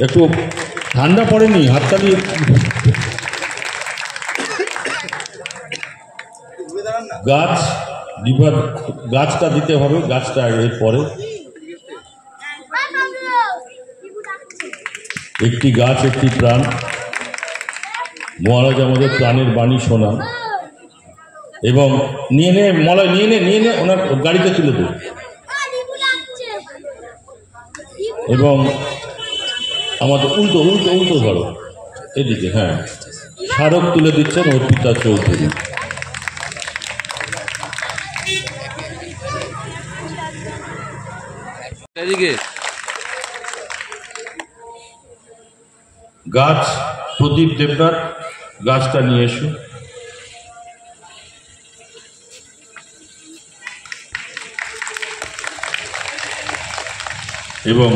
একটু ঠান্ডা পড়েনি, হাততালি। গাছটা দিতে হবে, গাছটা এর পরে। একটি গাছ একটি প্রাণ, মহারাজ আমাদের প্রাণের বাণী শোনান। এবং নিয়ে নে মলয়, নিয়ে নে ওনার গাড়িতে তুলে দেবে। এবং আমাদের উল্টো উল্টো উল্টো ধরো এদিকে, হ্যাঁ, স্মারক তুলে দিচ্ছেন অর্পিতা চৌধুরী। গাছ প্রদীপ দেবনাথ, গাছটা নিয়ে এসো। এবং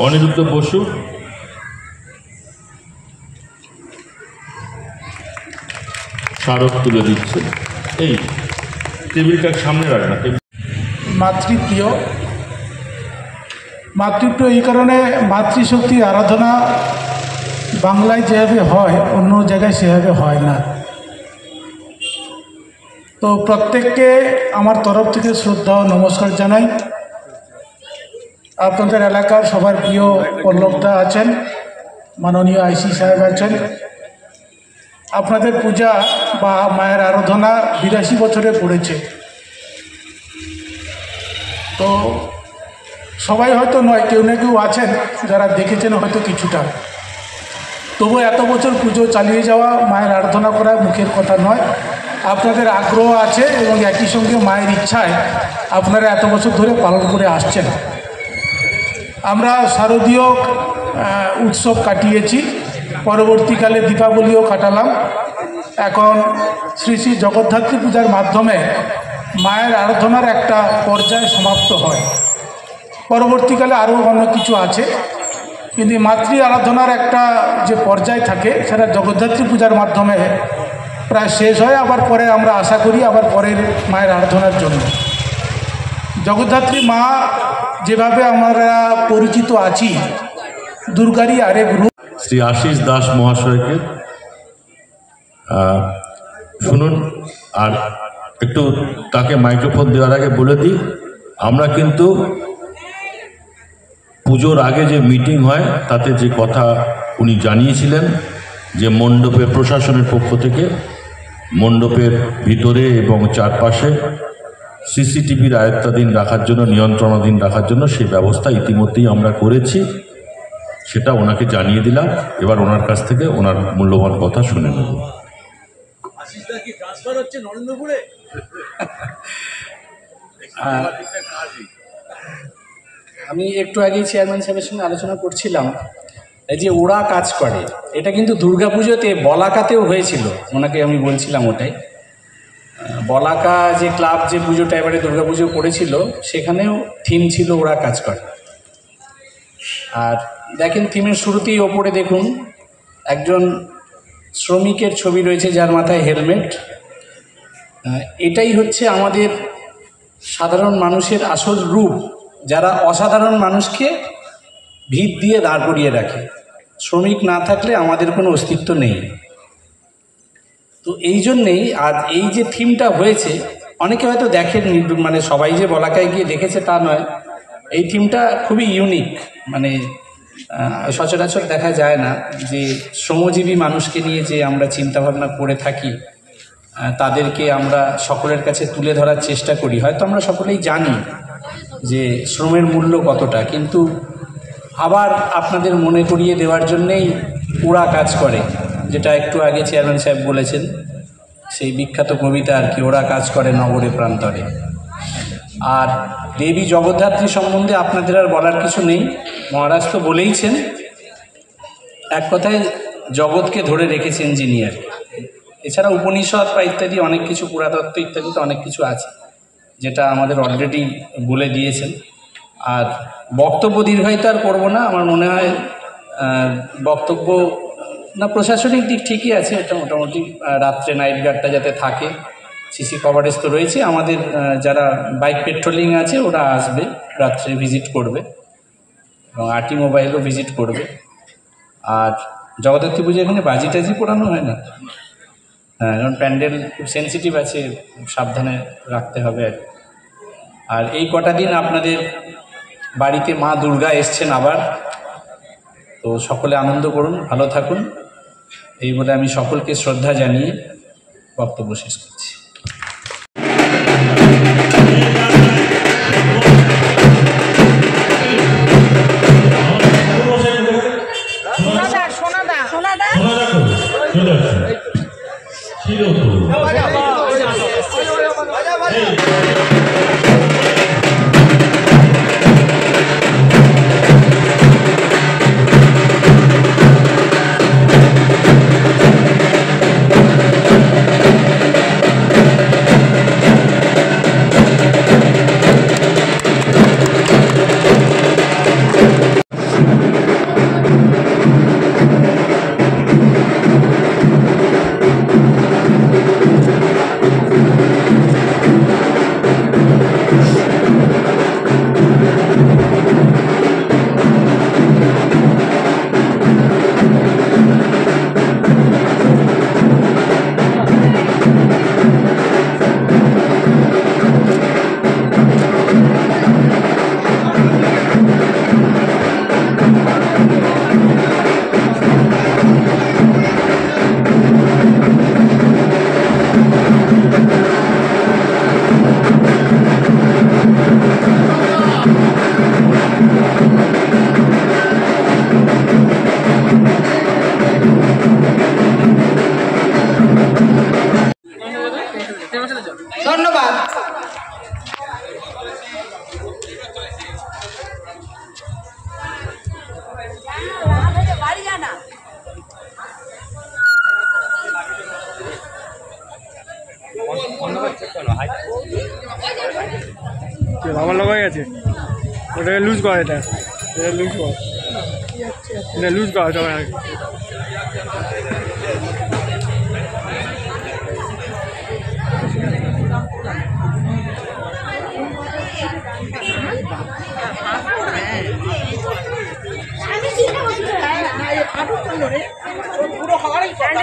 অনিরুদ্ধ বসু স্মারক তুলে দিচ্ছে। এই টেবিলটা সামনে রাখ না। মাতৃপ্রিয় এই কারণে মাতৃশক্তির আরাধনা বাংলায় যেভাবে হয় অন্য জায়গায় সেভাবে হয় না। তো প্রত্যেককে আমার তরফ থেকে শ্রদ্ধা ও নমস্কার জানাই। আপনাদের এলাকার সবার প্রিয় পল্লবদা আছেন, মাননীয় আইসি সাহেব আছেন। আপনাদের পূজা বা মায়ের আরাধনা 82 বছরে পড়েছে। তো সবাই হয়তো নয়, কেউ না কেউ আছেন যারা দেখেছেন হয়তো কিছুটা। তবু এত বছর পুজো চালিয়ে যাওয়া, মায়ের আরাধনা করা মুখের কথা নয়। আপনাদের আগ্রহ আছে এবং একই সঙ্গে মায়ের ইচ্ছায় আপনারা এত বছর ধরে পালন করে আসছেন। আমরা শারদীয় উৎসব কাটিয়েছি, পরবর্তীকালে দীপাবলিও কাটালাম। এখন শ্রী শ্রী জগদ্ধাত্রী পূজার মাধ্যমে মায়ের আরাধনার একটা পর্যায় সমাপ্ত হয়। পরবর্তীকালে আরও অনেক কিছু আছে, কিন্তু মাতৃ আরাধনার একটা যে পর্যায় থাকে সেটা জগদ্ধাত্রী পূজার মাধ্যমে প্রায় শেষ হয়। আবার পরে আমরা আশা করি আবার পরের মায়ের আরাধনার জন্য। জগদ্ধাত্রী মা যেভাবে আমরা পরিচিত আছি, দুর্গারই আরেক রূপ। শ্রী আশিস দাস মহাশয়কে শুনুন। আর একটু তাকে মাইক্রোফোন দেওয়ার আগে বলে দিই, আমরা কিন্তু পুজোর আগে যে মিটিং হয় তাতে যে কথা উনি জানিয়েছিলেন যে মণ্ডপের প্রশাসনের পক্ষ থেকে মণ্ডপের ভিতরে এবং চারপাশে সিসিটিভির আয়ত্তাধীন রাখার জন্য, নিয়ন্ত্রণাধীন রাখার জন্য সেই ব্যবস্থা ইতিমধ্যেই আমরা করেছি। সেটা ওনাকে জানিয়ে দিলাম। এবার ওনার কাছ থেকে ওনার মূল্যবান কথা শুনে নেব। আমি একটু আগেই চেয়ারম্যান সাহেবের সঙ্গে আলোচনা করছিলাম, এই যে ওরা কাজ করে, এটা কিন্তু দুর্গাপুজোতে বলাকাতেও হয়েছিল। ওনাকে আমি বলছিলাম ওটাই, বলাকা যে ক্লাব যে পুজোটা এবারে দুর্গাপুজো করেছিল সেখানেও থিম ছিল ওরা কাজ করে। আর দেখেন থিমের শুরুতেই ওপরে দেখুন একজন শ্রমিকের ছবি রয়েছে যার মাথায় হেলমেট। এটাই হচ্ছে আমাদের সাধারণ মানুষের আসল রূপ, যারা অসাধারণ মানুষকে ভিত দিয়ে দাঁড় করিয়ে রাখে। শ্রমিক না থাকলে আমাদের কোনো অস্তিত্ব নেই। তো এই জন্যেই আর এই যে থিমটা হয়েছে, অনেকে হয়তো দেখেননি, মানে সবাই যে বলাকায় গিয়ে দেখেছে তা নয়। এই থিমটা খুবই ইউনিক, মানে সচরাচর দেখা যায় না যে শ্রমজীবী মানুষকে নিয়ে যে আমরা চিন্তাভাবনা করে থাকি, তাদেরকে আমরা সকলের কাছে তুলে ধরার চেষ্টা করি। হয়তো আমরা সকলেই জানি যে শ্রমের মূল্য কতটা, কিন্তু আবার আপনাদের মনে করিয়ে দেওয়ার জন্যেই ওরা কাজ করে, যেটা একটু আগে চেয়ারম্যান সাহেব বলেছেন, সেই বিখ্যাত কবিতা আর কি, ওরা কাজ করে নগরে প্রান্তরে। আর দেবী জগদ্ধাত্রী সম্বন্ধে আপনাদের আর বলার কিছু নেই, মহারাজ তো বলেইছেন। এক কথায় জগৎকে ধরে রেখেছেন যিনি আর কি। এছাড়া উপনিষদ বা ইত্যাদি অনেক কিছু, পুরাতত্ত্ব ইত্যাদিতে অনেক কিছু আছে যেটা আমাদের অলরেডি বলে দিয়েছেন। আর বক্তব্য দীর্ঘায়িত আর করবো না। আমার মনে হয় বক্তব্য না, প্রশাসনিক দিক ঠিকই আছে, এটা মোটামুটি রাত্রে নাইট গার্ডটা যাতে থাকে, সিসি কভারেজ তো রয়েছে। আমাদের যারা বাইক পেট্রোলিং আছে ওরা আসবে, রাত্রে ভিজিট করবে। এবং আরটি মোবাইলও ভিজিট করবে। আর জগদ্ধাত্রী পুজো এখানে বাজি টাজি পোড়ানো হয় না, হ্যাঁ, কারণ প্যান্ডেল খুব সেন্সিটিভ আছে, সাবধানে রাখতে হবে। আর এই কটা দিন আপনাদের বাড়িতে মা দুর্গা এসছেন আবার, তো সকলে আনন্দ করুন, ভালো থাকুন, এই বলে আমি সকলকে শ্রদ্ধা জানিয়ে বক্তব্য শেষ করছি। ধন্যবাদ। আমার লোক হয়ে গেছে, ওটাকে লুজ কর, এটা লুজ কর, এটা লুজ কর সবাই আগে। পুরো হওয়ারই কথা।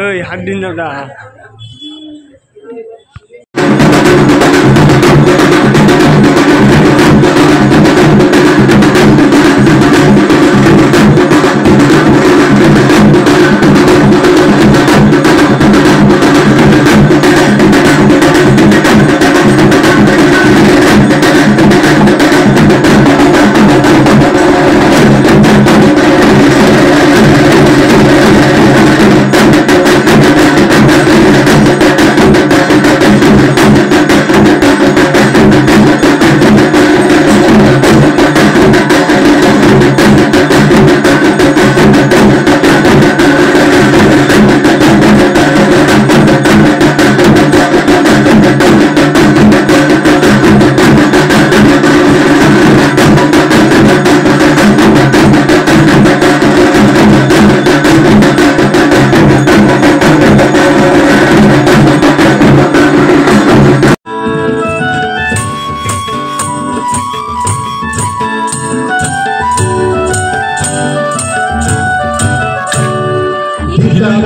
ওই হাত দিন না।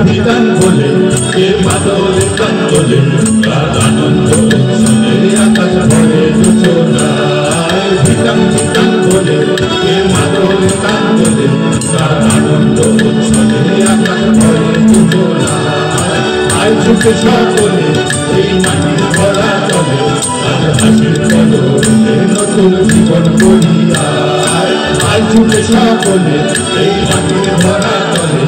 বিধান বলে কে বাদল কান্দলে তার আনন্দ উৎসবে আকাশ ভরে সূচনায় বিধান বলে কে বাদল কান্দলে তার আনন্দ উৎসবে আকাশ ভরে সূচনায় আয় ছুটে সকলে এই মাটির ভরা চলে আজ হাসির কদমে নতুন জীবন করিয়ায় আয় ছুটে সকলে এই মাটির ভরা চলে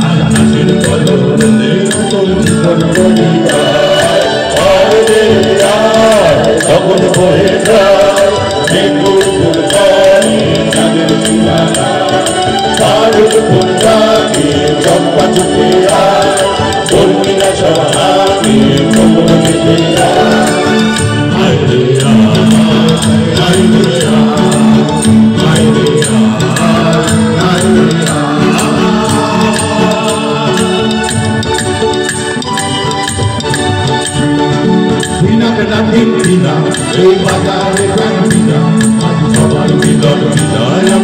আজ হাসির কদমে নতুন জীবন করিয়ায় তখন বয়ে যায় মেঘুর ফুল পানি তাদের সীমানা পারুল ফুল ডাকে চম্পা ছুটে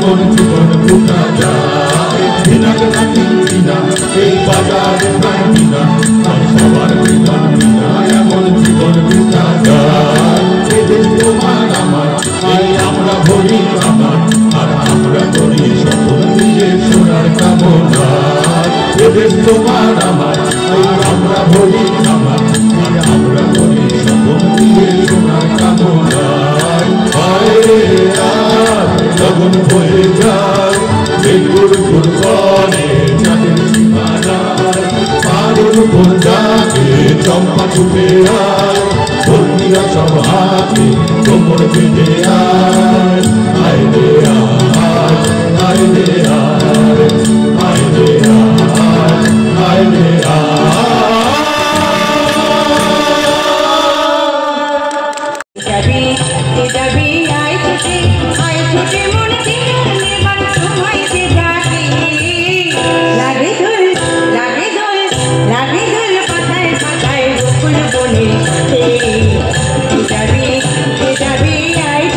এমন জীবন ফুটা যায় বিনাকে থাকি বিনা এই বাজারে প্রায় বিনা আমি সবার বিনা বিনা এমন জীবন ফুটা যায় এদের তোমার আমার এই আমরা বলি আমার আর আমরা করি সকল নিজের সোনার কামনা এদের তোমার আমার এই আমরা বলি আমার আর আমরা করি সকল নিজের সোনার কামনা লগন হয়ে যায় বেগুর ফুলকনে চাঁদের সীমানায় পারুল ফুল ডাকে চম্পা ছুটে আয় বন্দিরা সব হাতে কোমর বেঁধে আয় আয় রে আয় আয় রে আয় আয় রে আয় আয় রে I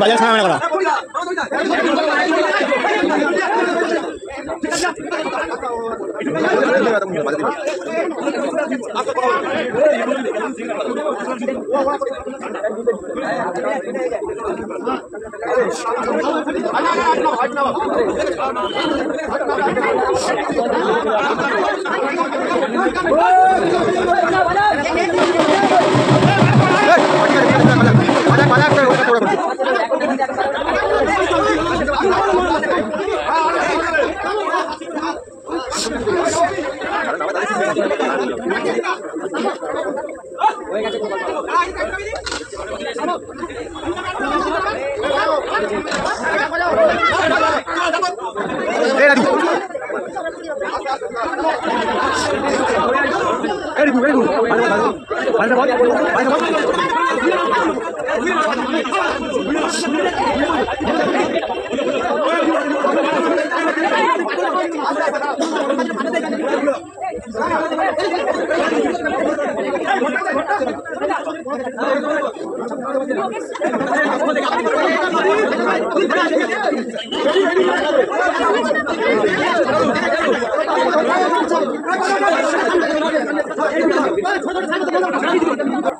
বাজার সামনে করা ছোট ছোট